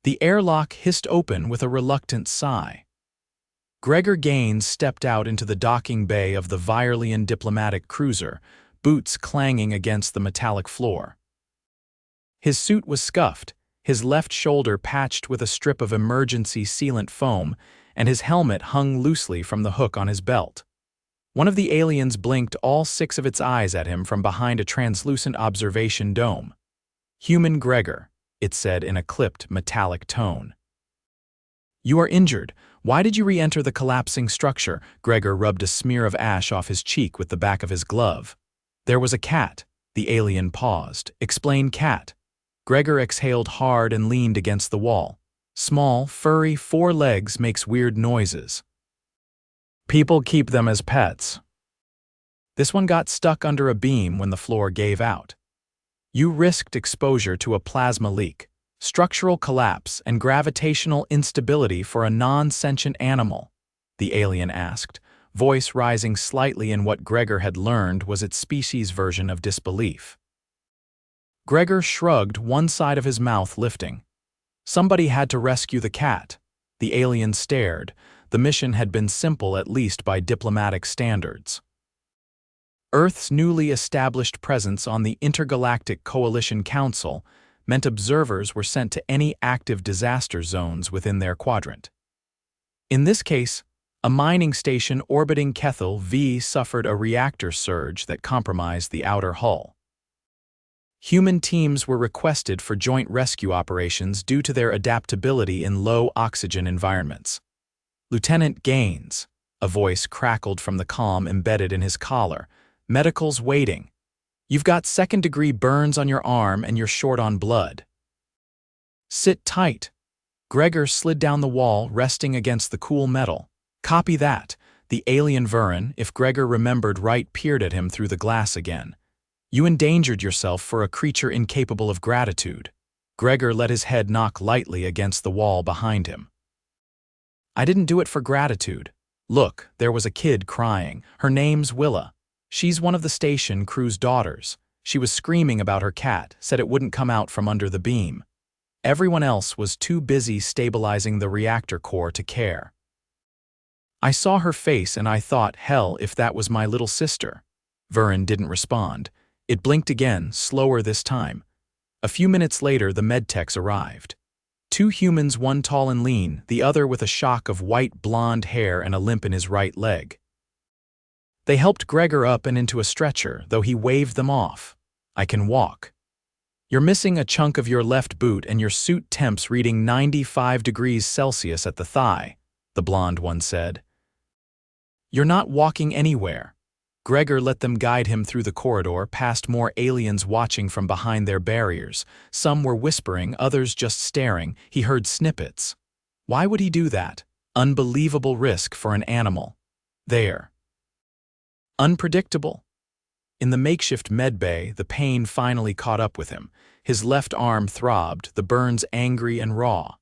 The airlock hissed open with a reluctant sigh. Gregor Gaines stepped out into the docking bay of the Vurren diplomatic cruiser, boots clanging against the metallic floor. His suit was scuffed, his left shoulder patched with a strip of emergency sealant foam, and his helmet hung loosely from the hook on his belt. One of the aliens blinked all 6 of its eyes at him from behind a translucent observation dome. "Human Gregor," it said in a clipped, metallic tone. "You are injured. Why did you re-enter the collapsing structure?" Gregor rubbed a smear of ash off his cheek with the back of his glove. "There was a cat." The alien paused. "Explain cat." Gregor exhaled hard and leaned against the wall. "Small, furry, 4 legs, makes weird noises. People keep them as pets. This one got stuck under a beam when the floor gave out. You risked exposure to a plasma leak, structural collapse, and gravitational instability for a non-sentient animal," the alien asked, voice rising slightly in what Gregor had learned was its species' version of disbelief. Gregor shrugged, one side of his mouth lifting. "Somebody had to rescue the cat." The alien stared. The mission had been simple, at least by diplomatic standards. Earth's newly established presence on the Intergalactic Coalition Council meant observers were sent to any active disaster zones within their quadrant. In this case, a mining station orbiting Kethel V suffered a reactor surge that compromised the outer hull. Human teams were requested for joint rescue operations due to their adaptability in low-oxygen environments. "Lieutenant Gaines," a voice crackled from the comm embedded in his collar, "medical's waiting. You've got second-degree burns on your arm and you're short on blood." "Sit tight." Gregor slid down the wall, resting against the cool metal. "Copy that." The alien Vurren, if Gregor remembered right, peered at him through the glass again. "You endangered yourself for a creature incapable of gratitude." Gregor let his head knock lightly against the wall behind him. "I didn't do it for gratitude. Look, there was a kid crying. Her name's Willa. She's one of the station crew's daughters. She was screaming about her cat, said it wouldn't come out from under the beam. Everyone else was too busy stabilizing the reactor core to care. I saw her face and I thought, hell, if that was my little sister." Vurren didn't respond. It blinked again, slower this time. A few minutes later, the medtechs arrived. 2 humans, one tall and lean, the other with a shock of white blonde hair and a limp in his right leg. They helped Gregor up and into a stretcher, though he waved them off. "I can walk." "You're missing a chunk of your left boot and your suit temps reading 95 degrees Celsius at the thigh," the blonde one said. "You're not walking anywhere." Gregor let them guide him through the corridor, past more aliens watching from behind their barriers. Some were whispering, others just staring. He heard snippets. Why would he do that? Unbelievable risk for an animal. There. Unpredictable. In the makeshift medbay, the pain finally caught up with him. His left arm throbbed, the burns angry and raw.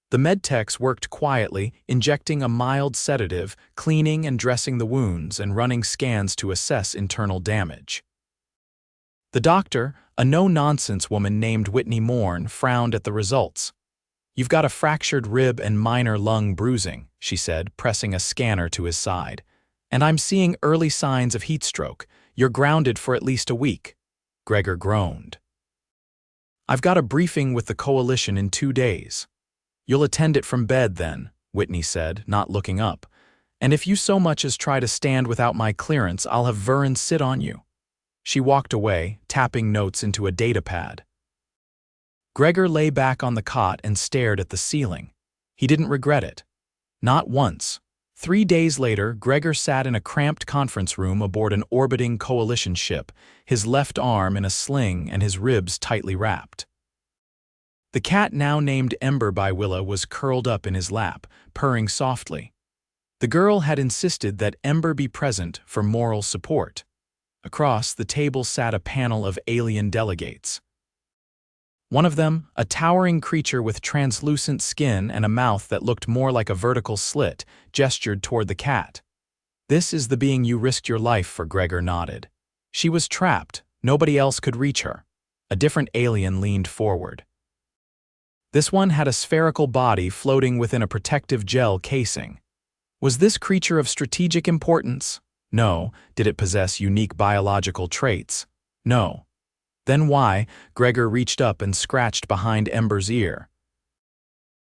The medtechs worked quietly, injecting a mild sedative, cleaning and dressing the wounds, and running scans to assess internal damage. The doctor, a no-nonsense woman named Whitney Morn, frowned at the results. "You've got a fractured rib and minor lung bruising," she said, pressing a scanner to his side. "And I'm seeing early signs of heat stroke. You're grounded for at least a week." Gregor groaned. "I've got a briefing with the Coalition in 2 days. "You'll attend it from bed then," Whitney said, not looking up. "And if you so much as try to stand without my clearance, I'll have Vurren sit on you." She walked away, tapping notes into a datapad. Gregor lay back on the cot and stared at the ceiling. He didn't regret it. Not once. 3 days later, Gregor sat in a cramped conference room aboard an orbiting Coalition ship, his left arm in a sling and his ribs tightly wrapped. The cat, now named Ember by Willa, was curled up in his lap, purring softly. The girl had insisted that Ember be present for moral support. Across the table sat a panel of alien delegates. One of them, a towering creature with translucent skin and a mouth that looked more like a vertical slit, gestured toward the cat. "This is the being you risked your life for," Gregor nodded. "She was trapped. Nobody else could reach her." A different alien leaned forward. This one had a spherical body floating within a protective gel casing. Was this creature of strategic importance? No. Did it possess unique biological traits? No. Then why? Gregor reached up and scratched behind Ember's ear.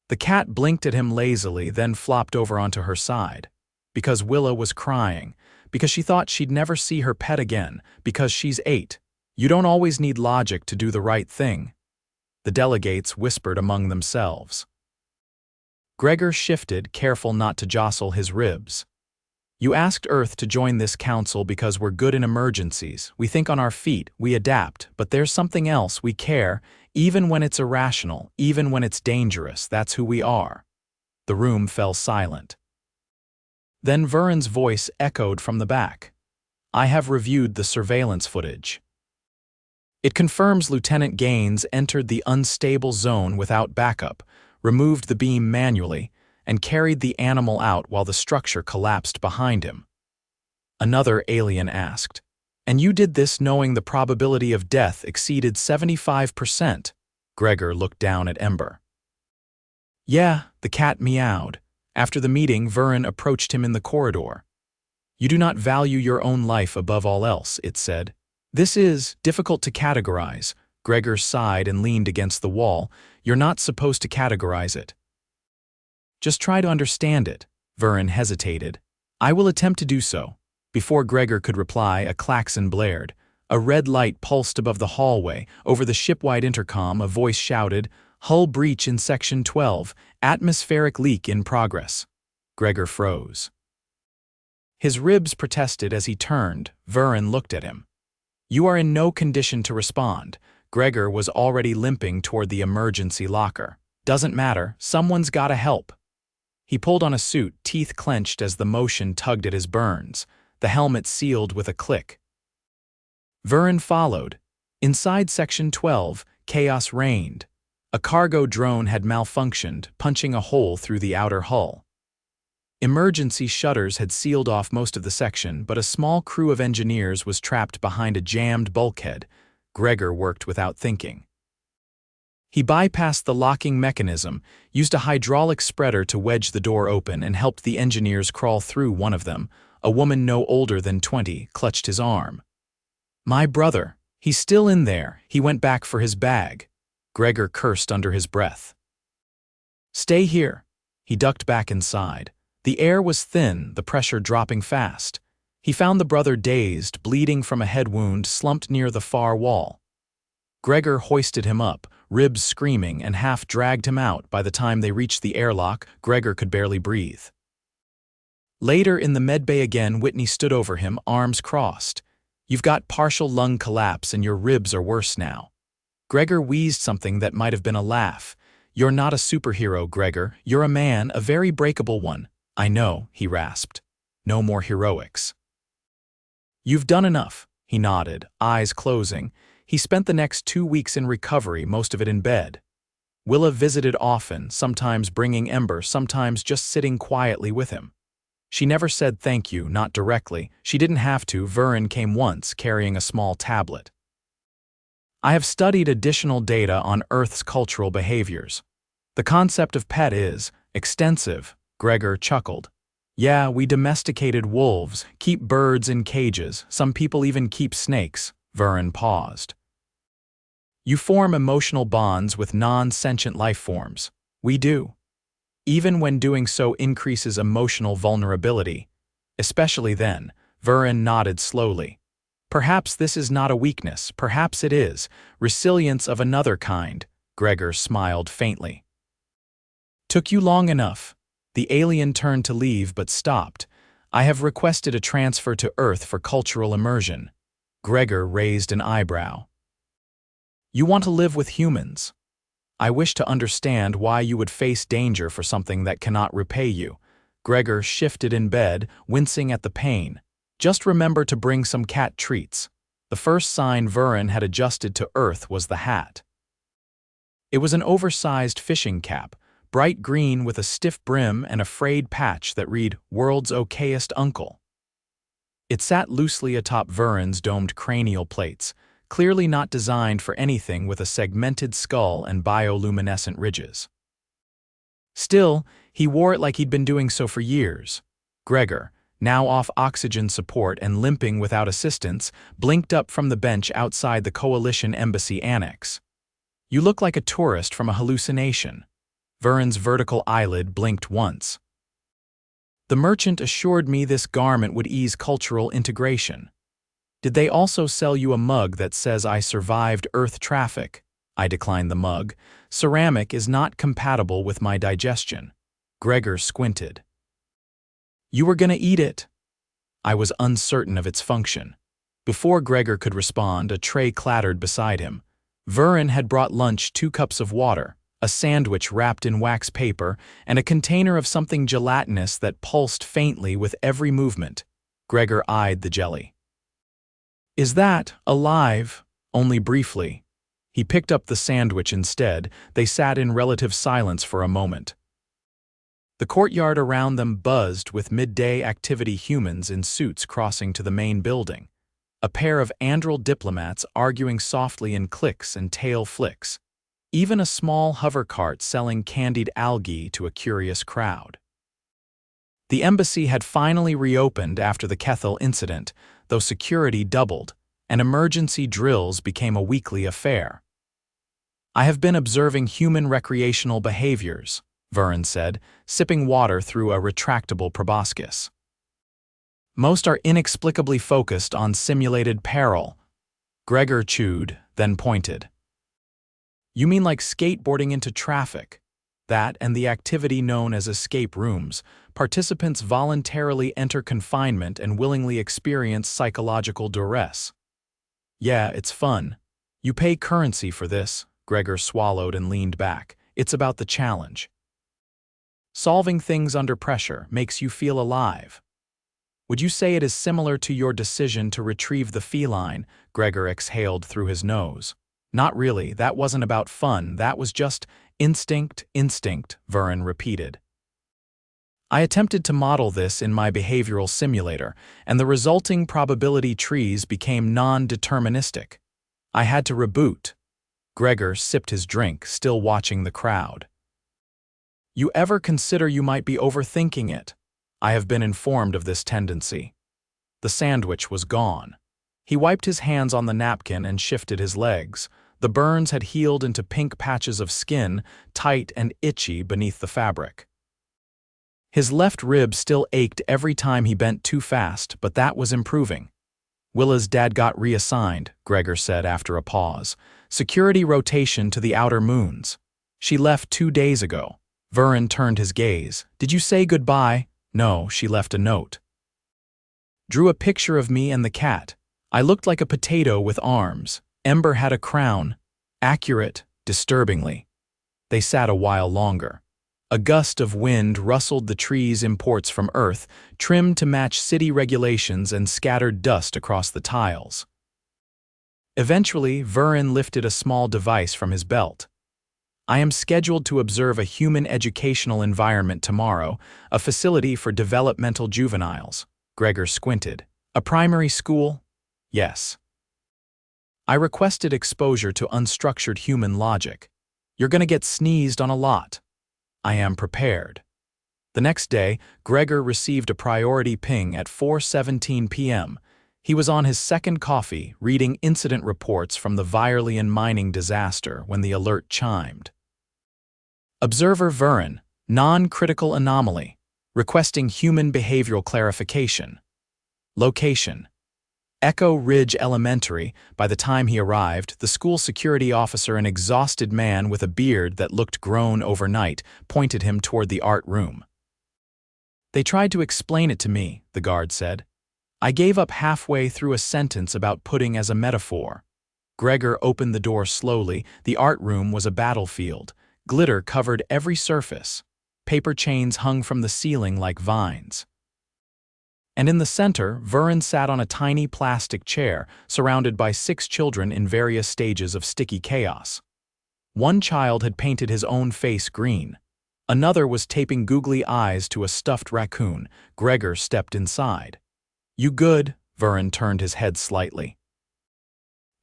The cat blinked at him lazily, then flopped over onto her side. Because Willa was crying. Because she thought she'd never see her pet again. Because she's 8. You don't always need logic to do the right thing. The delegates whispered among themselves. Gregor shifted, careful not to jostle his ribs. You asked Earth to join this council because we're good in emergencies. We think on our feet, we adapt, but there's something else. We care, even when it's irrational, even when it's dangerous. That's who we are. The room fell silent. Then Vurren's voice echoed from the back. I have reviewed the surveillance footage. It confirms Lieutenant Gaines entered the unstable zone without backup, removed the beam manually, and carried the animal out while the structure collapsed behind him. Another alien asked, And you did this knowing the probability of death exceeded 75%? Gregor looked down at Ember. Yeah, the cat meowed. After the meeting, Vurren approached him in the corridor. You do not value your own life above all else, it said. This is difficult to categorize. Gregor sighed and leaned against the wall. You're not supposed to categorize it. Just try to understand it. Vurren hesitated. I will attempt to do so. Before Gregor could reply, a klaxon blared. A red light pulsed above the hallway. Over the shipwide intercom, a voice shouted, Hull breach in Section 12. Atmospheric leak in progress. Gregor froze. His ribs protested as he turned. Vurren looked at him. You are in no condition to respond. Gregor was already limping toward the emergency locker. Doesn't matter, someone's gotta help. He pulled on a suit, teeth clenched as the motion tugged at his burns. The helmet sealed with a click. Vurren followed. Inside Section 12, chaos reigned. A cargo drone had malfunctioned, punching a hole through the outer hull. Emergency shutters had sealed off most of the section, but a small crew of engineers was trapped behind a jammed bulkhead. Gregor worked without thinking. He bypassed the locking mechanism, used a hydraulic spreader to wedge the door open, and helped the engineers crawl through. One of them, a woman no older than 20, clutched his arm. My brother. He's still in there. He went back for his bag. Gregor cursed under his breath. Stay here. He ducked back inside. The air was thin, the pressure dropping fast. He found the brother dazed, bleeding from a head wound, slumped near the far wall. Gregor hoisted him up, ribs screaming, and half-dragged him out. By the time they reached the airlock, Gregor could barely breathe. Later in the medbay again, Whitney stood over him, arms crossed. You've got partial lung collapse and your ribs are worse now. Gregor wheezed something that might have been a laugh. You're not a superhero, Gregor. You're a man, a very breakable one. I know, he rasped. No more heroics. You've done enough, he nodded, eyes closing. He spent the next 2 weeks in recovery, most of it in bed. Willa visited often, sometimes bringing Ember, sometimes just sitting quietly with him. She never said thank you, not directly. She didn't have to. Vurren came once, carrying a small tablet. I have studied additional data on Earth's cultural behaviors. The concept of pet is extensive, Gregor chuckled. Yeah, we domesticated wolves, keep birds in cages, some people even keep snakes. Vurren paused. You form emotional bonds with non-sentient life forms. We do. Even when doing so increases emotional vulnerability. Especially then, Vurren nodded slowly. Perhaps this is not a weakness, perhaps it is. Resilience of another kind, Gregor smiled faintly. Took you long enough. The alien turned to leave but stopped. I have requested a transfer to Earth for cultural immersion. Gregor raised an eyebrow. You want to live with humans. I wish to understand why you would face danger for something that cannot repay you. Gregor shifted in bed, wincing at the pain. Just remember to bring some cat treats. The first sign Vurren had adjusted to Earth was the hat. It was an oversized fishing cap, bright green with a stiff brim and a frayed patch that read, World's Okayest Uncle. It sat loosely atop Vurren's domed cranial plates, clearly not designed for anything with a segmented skull and bioluminescent ridges. Still, he wore it like he'd been doing so for years. Gregor, now off oxygen support and limping without assistance, blinked up from the bench outside the Coalition Embassy Annex. "You look like a tourist from a hallucination." Vurren's vertical eyelid blinked once. "The merchant assured me this garment would ease cultural integration." "Did they also sell you a mug that says I survived Earth traffic?" I declined the mug. "Ceramic is not compatible with my digestion." Gregor squinted. "You were gonna eat it." I was uncertain of its function. Before Gregor could respond, a tray clattered beside him. Vurren had brought lunch, 2 cups of water, a sandwich wrapped in wax paper, and a container of something gelatinous that pulsed faintly with every movement. Gregor eyed the jelly. "Is that alive?" "Only briefly." He picked up the sandwich instead. They sat in relative silence for a moment. The courtyard around them buzzed with midday activity, humans in suits crossing to the main building. A pair of andral diplomats arguing softly in clicks and tail flicks. Even a small hover cart selling candied algae to a curious crowd. The embassy had finally reopened after the Kethel incident, though security doubled, and emergency drills became a weekly affair. "I have been observing human recreational behaviors," Vurren said, sipping water through a retractable proboscis. "Most are inexplicably focused on simulated peril." Gregor chewed, then pointed. "You mean like skateboarding into traffic?" "That and the activity known as escape rooms. Participants voluntarily enter confinement and willingly experience psychological duress." "Yeah, it's fun. You pay currency for this." Gregor swallowed and leaned back. "It's about the challenge. Solving things under pressure makes you feel alive." "Would you say it is similar to your decision to retrieve the feline?" Gregor exhaled through his nose. "Not really. That wasn't about fun. That was just instinct, Vurren repeated. "I attempted to model this in my behavioral simulator, and the resulting probability trees became non-deterministic. I had to reboot." Gregor sipped his drink, still watching the crowd. "You ever consider you might be overthinking it?" "I have been informed of this tendency." The sandwich was gone. He wiped his hands on the napkin and shifted his legs. The burns had healed into pink patches of skin, tight and itchy beneath the fabric. His left rib still ached every time he bent too fast, but that was improving. "Willa's dad got reassigned," Gregor said after a pause. "Security rotation to the outer moons. She left 2 days ago." Vurren turned his gaze. "Did you say goodbye?" "No, she left a note. Drew a picture of me and the cat. I looked like a potato with arms. Ember had a crown. Accurate, disturbingly." They sat a while longer. A gust of wind rustled the trees' imports from Earth, trimmed to match city regulations, and scattered dust across the tiles. Eventually, Vurren lifted a small device from his belt. "I am scheduled to observe a human educational environment tomorrow, a facility for developmental juveniles." Gregor squinted. "A primary school?" "Yes." "I requested exposure to unstructured human logic. You're gonna get sneezed on a lot." "I am prepared." The next day, Gregor received a priority ping at 4:17 p.m. He was on his second coffee, reading incident reports from the Vurren mining disaster when the alert chimed. "Observer Vurren, non-critical anomaly, requesting human behavioral clarification. Location: Echo Ridge Elementary." By the time he arrived, the school security officer, an exhausted man with a beard that looked grown overnight, pointed him toward the art room. "They tried to explain it to me," the guard said. "I gave up halfway through a sentence about pudding as a metaphor." Gregor opened the door slowly. The art room was a battlefield. Glitter covered every surface. Paper chains hung from the ceiling like vines. And in the center, Vurren sat on a tiny plastic chair, surrounded by 6 children in various stages of sticky chaos. One child had painted his own face green. Another was taping googly eyes to a stuffed raccoon. Gregor stepped inside. "You good?" Vurren turned his head slightly.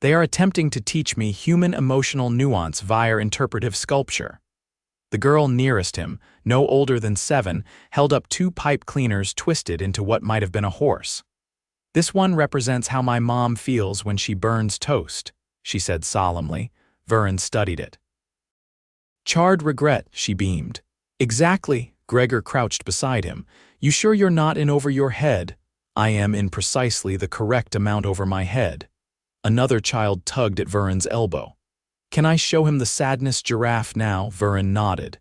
They are attempting to teach me human emotional nuance via interpretive sculpture. The girl nearest him, no older than 7, held up 2 pipe cleaners twisted into what might have been a horse. "This one represents how my mom feels when she burns toast," she said solemnly. Vurren studied it. "Charred regret," she beamed. "Exactly." Gregor crouched beside him. "You sure you're not in over your head?" "I am in precisely the correct amount over my head." Another child tugged at Vurren's elbow. "Can I show him the sadness giraffe now?" Vurren nodded.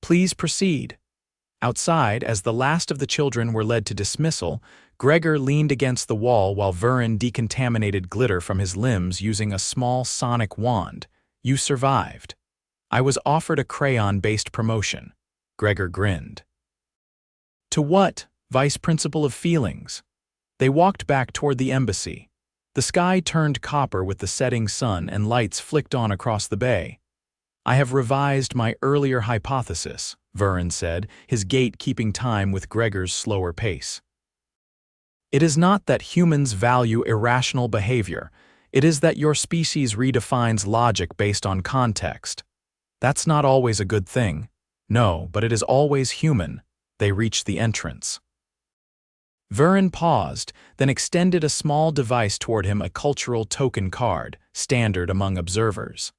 "Please proceed." Outside, as the last of the children were led to dismissal, Gregor leaned against the wall while Vurren decontaminated glitter from his limbs using a small sonic wand. "You survived." "I was offered a crayon-based promotion." Gregor grinned. "To what? Vice Principal of Feelings." They walked back toward the embassy. The sky turned copper with the setting sun and lights flicked on across the bay. "I have revised my earlier hypothesis," Vurren said, his gait keeping time with Gregor's slower pace. "It is not that humans value irrational behavior. It is that your species redefines logic based on context. That's not always a good thing. No, but it is always human." They reached the entrance. Vurren paused, then extended a small device toward him, a cultural token card, standard among observers.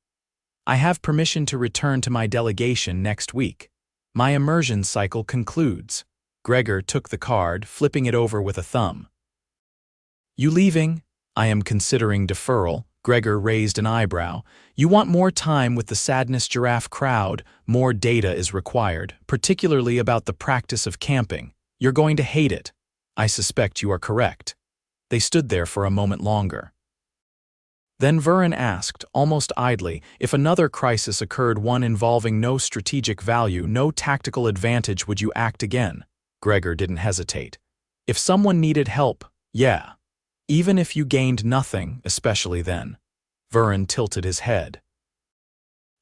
"I have permission to return to my delegation next week. My immersion cycle concludes." Gregor took the card, flipping it over with a thumb. "You leaving?" "I am considering deferral." Gregor raised an eyebrow. "You want more time with the Sadness Giraffe crowd. More data is required, particularly about the practice of camping. You're going to hate it." "I suspect you are correct." They stood there for a moment longer. Then Vurren asked, almost idly, if another crisis occurred, one involving no strategic value, no tactical advantage, would you act again? Gregor didn't hesitate. "If someone needed help, yeah. Even if you gained nothing, especially then." Vurren tilted his head.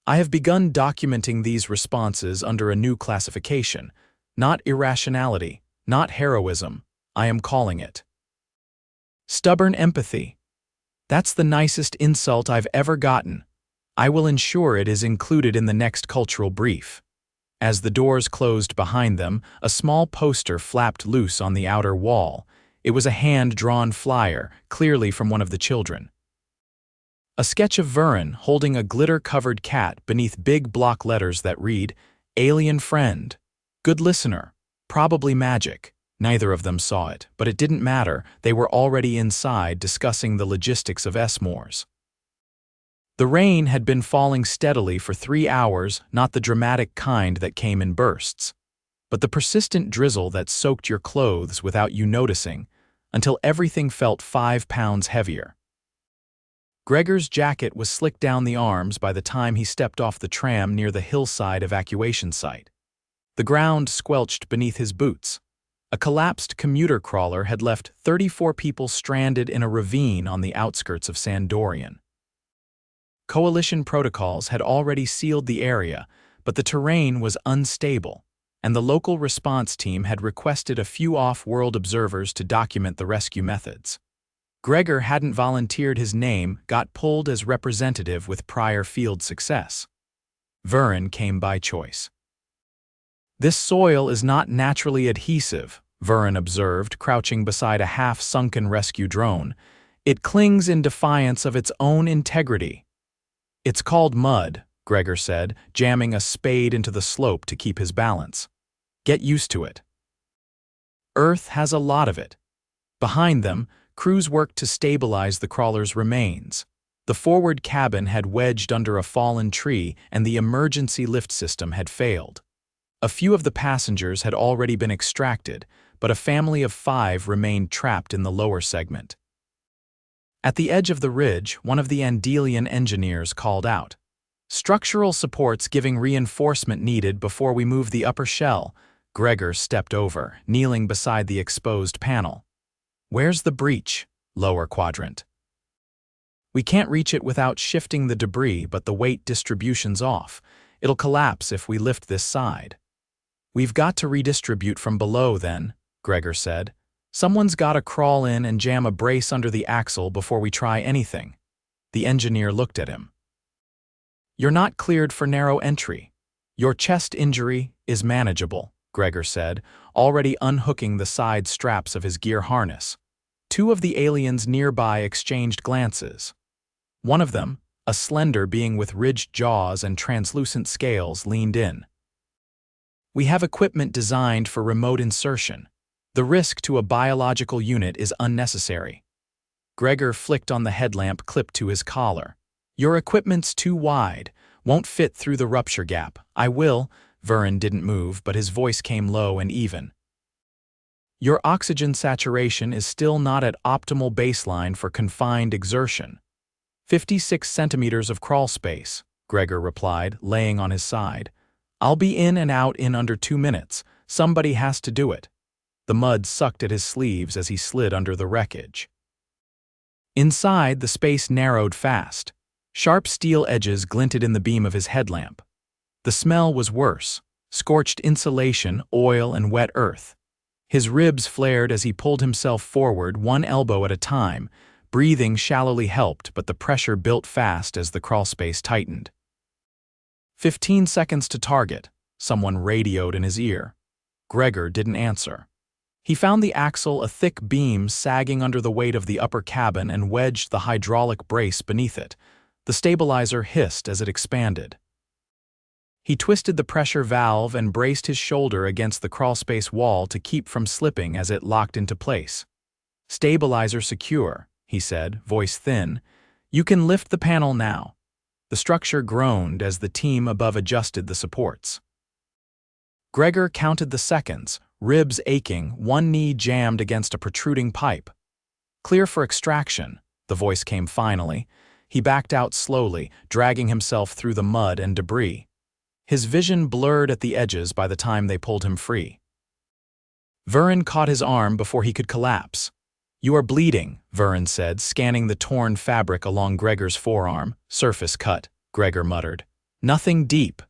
"I have begun documenting these responses under a new classification. Not irrationality, not heroism. I am calling it stubborn empathy. That's the nicest insult I've ever gotten. I will ensure it is included in the next cultural brief." As the doors closed behind them, a small poster flapped loose on the outer wall. It was a hand-drawn flyer, clearly from one of the children. A sketch of Vurren holding a glitter-covered cat beneath big block letters that read, "Alien friend. Good listener. Probably magic." Neither of them saw it, but it didn't matter. They were already inside discussing the logistics of s'mores. The rain had been falling steadily for 3 hours, not the dramatic kind that came in bursts, but the persistent drizzle that soaked your clothes without you noticing, until everything felt 5 pounds heavier. Gregor's jacket was slicked down the arms by the time he stepped off the tram near the hillside evacuation site. The ground squelched beneath his boots. A collapsed commuter crawler had left 34 people stranded in a ravine on the outskirts of Sandorian. Coalition protocols had already sealed the area, but the terrain was unstable, and the local response team had requested a few off-world observers to document the rescue methods. Gregor hadn't volunteered his name, got pulled as representative with prior field success. Vurren came by choice. "This soil is not naturally adhesive," Vurren observed, crouching beside a half-sunken rescue drone. "It clings in defiance of its own integrity." "It's called mud," Gregor said, jamming a spade into the slope to keep his balance. "Get used to it." Earth has a lot of it. Behind them, crews worked to stabilize the crawler's remains. The forward cabin had wedged under a fallen tree, and the emergency lift system had failed. A few of the passengers had already been extracted, but a family of 5 remained trapped in the lower segment. At the edge of the ridge, one of the Andelian engineers called out, "Structural supports giving reinforcement needed before we move the upper shell." Gregor stepped over, kneeling beside the exposed panel. "Where's the breach?" "Lower quadrant." "We can't reach it without shifting the debris, but the weight distribution's off. It'll collapse if we lift this side." "We've got to redistribute from below then," Gregor said. Someone's gotta crawl in and jam a brace under the axle before we try anything. The engineer looked at him. You're not cleared for narrow entry. Your chest injury is manageable, Gregor said, already unhooking the side straps of his gear harness. Two of the aliens nearby exchanged glances. One of them, a slender being with ridged jaws and translucent scales, leaned in. We have equipment designed for remote insertion. The risk to a biological unit is unnecessary. Gregor flicked on the headlamp clipped to his collar. Your equipment's too wide, won't fit through the rupture gap. I will. Vurren didn't move, but his voice came low and even. Your oxygen saturation is still not at optimal baseline for confined exertion. 56 centimeters of crawl space, Gregor replied, laying on his side. I'll be in and out in under 2 minutes. Somebody has to do it. The mud sucked at his sleeves as he slid under the wreckage. Inside, the space narrowed fast. Sharp steel edges glinted in the beam of his headlamp. The smell was worse: scorched insulation, oil, and wet earth. His ribs flared as he pulled himself forward, one elbow at a time. Breathing shallowly helped, but the pressure built fast as the crawlspace tightened. 15 seconds to target, someone radioed in his ear. Gregor didn't answer. He found the axle, a thick beam sagging under the weight of the upper cabin, and wedged the hydraulic brace beneath it. The stabilizer hissed as it expanded. He twisted the pressure valve and braced his shoulder against the crawlspace wall to keep from slipping as it locked into place. Stabilizer secure, he said, voice thin. You can lift the panel now. The structure groaned as the team above adjusted the supports. Gregor counted the seconds, ribs aching, one knee jammed against a protruding pipe. Clear for extraction, the voice came finally. He backed out slowly, dragging himself through the mud and debris. His vision blurred at the edges by the time they pulled him free. Vurren caught his arm before he could collapse. You are bleeding, Vurren said, scanning the torn fabric along Gregor's forearm. Surface cut, Gregor muttered. Nothing deep.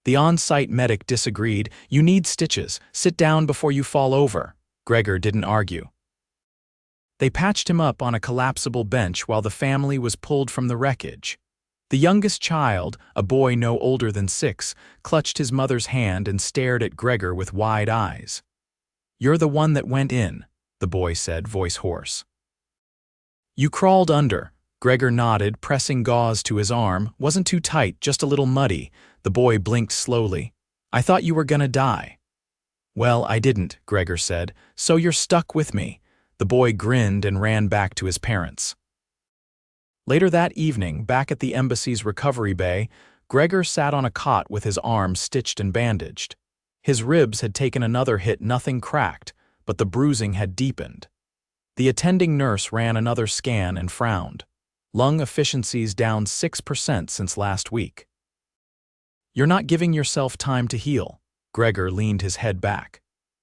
The on-site medic disagreed. You need stitches. Sit down before you fall over. Gregor didn't argue. They patched him up on a collapsible bench while the family was pulled from the wreckage. The youngest child, a boy no older than 6, clutched his mother's hand and stared at Gregor with wide eyes. You're the one that went in, the boy said, voice hoarse. You crawled under. Gregor nodded, pressing gauze to his arm. Wasn't too tight, just a little muddy. The boy blinked slowly. I thought you were gonna die. Well, I didn't, Gregor said, so you're stuck with me. The boy grinned and ran back to his parents. Later that evening, back at the embassy's recovery bay, Gregor sat on a cot with his arm stitched and bandaged. His ribs had taken another hit, nothing cracked, but the bruising had deepened. The attending nurse ran another scan and frowned. Lung efficiency's down 6% since last week. You're not giving yourself time to heal. Gregor leaned his head back.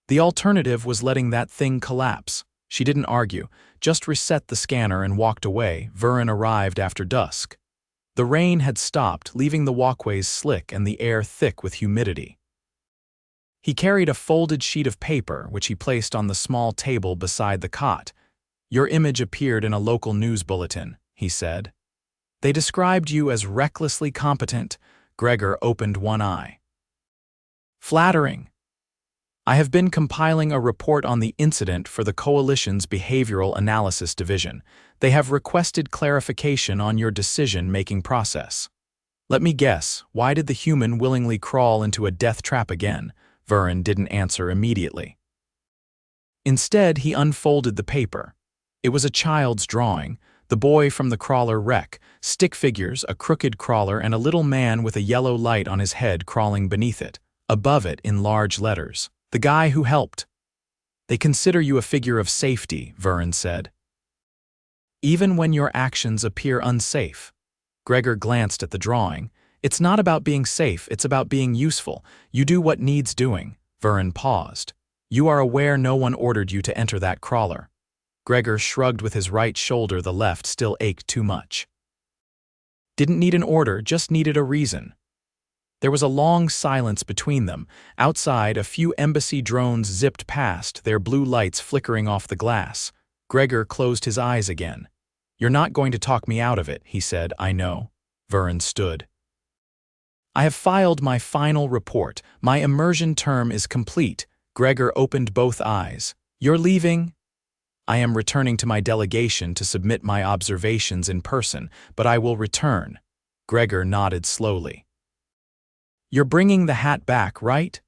The alternative was letting that thing collapse. She didn't argue, just reset the scanner and walked away. Vurren arrived after dusk. The rain had stopped, leaving the walkways slick and the air thick with humidity. He carried a folded sheet of paper, which he placed on the small table beside the cot. Your image appeared in a local news bulletin, he said. They described you as recklessly competent. Gregor opened one eye. Flattering. I have been compiling a report on the incident for the Coalition's Behavioral Analysis Division. They have requested clarification on your decision-making process. Let me guess, why did the human willingly crawl into a death trap again? Vurren didn't answer immediately. Instead, he unfolded the paper. It was a child's drawing, the boy from the crawler wreck, stick figures, a crooked crawler, and a little man with a yellow light on his head crawling beneath it. Above it, in large letters, the guy who helped. They consider you a figure of safety, Vurren said. Even when your actions appear unsafe. Gregor glanced at the drawing. It's not about being safe, it's about being useful. You do what needs doing. Vurren paused. You are aware no one ordered you to enter that crawler. Gregor shrugged with his right shoulder, the left still ached too much. Didn't need an order, just needed a reason. There was a long silence between them. Outside, a few embassy drones zipped past, their blue lights flickering off the glass. Gregor closed his eyes again. "You're not going to talk me out of it," he said. "I know." Vurren stood. "I have filed my final report. My immersion term is complete." Gregor opened both eyes. "You're leaving?" "I am returning to my delegation to submit my observations in person, but I will return." Gregor nodded slowly. "You're bringing the hat back, right?"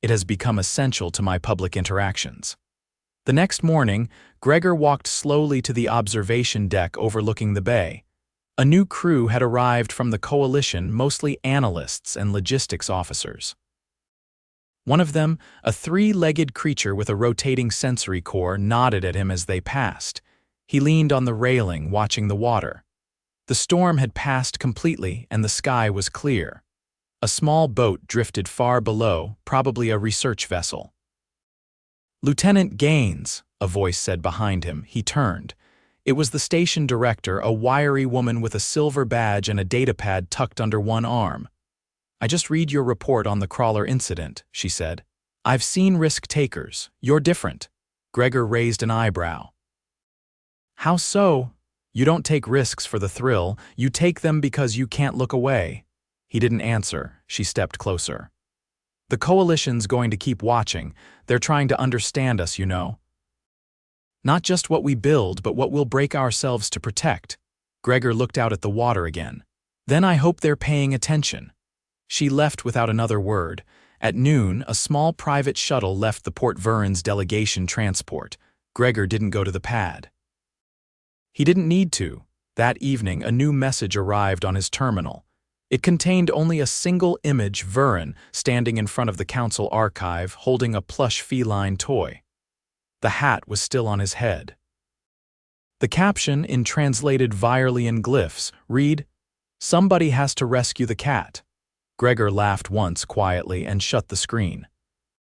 "It has become essential to my public interactions." The next morning, Gregor walked slowly to the observation deck overlooking the bay. A new crew had arrived from the Coalition, mostly analysts and logistics officers. One of them, a three-legged creature with a rotating sensory core, nodded at him as they passed. He leaned on the railing, watching the water. The storm had passed completely, and the sky was clear. A small boat drifted far below, probably a research vessel. "Lieutenant Gaines," a voice said behind him. He turned. It was the station director, a wiry woman with a silver badge and a datapad tucked under one arm. "I just read your report on the crawler incident," she said. "I've seen risk-takers. You're different." Gregor raised an eyebrow. "How so?" "You don't take risks for the thrill. You take them because you can't look away." He didn't answer. She stepped closer. "The Coalition's going to keep watching. They're trying to understand us, you know. Not just what we build, but what we'll break ourselves to protect." Gregor looked out at the water again. "Then I hope they're paying attention." She left without another word. At noon, a small private shuttle left the Port Vurren's delegation transport. Gregor didn't go to the pad. He didn't need to. That evening, a new message arrived on his terminal. It contained only a single image: Vurren standing in front of the council archive, holding a plush feline toy. The hat was still on his head. The caption, in translated Virelian glyphs, read, "Somebody has to rescue the cat." Gregor laughed once quietly and shut the screen.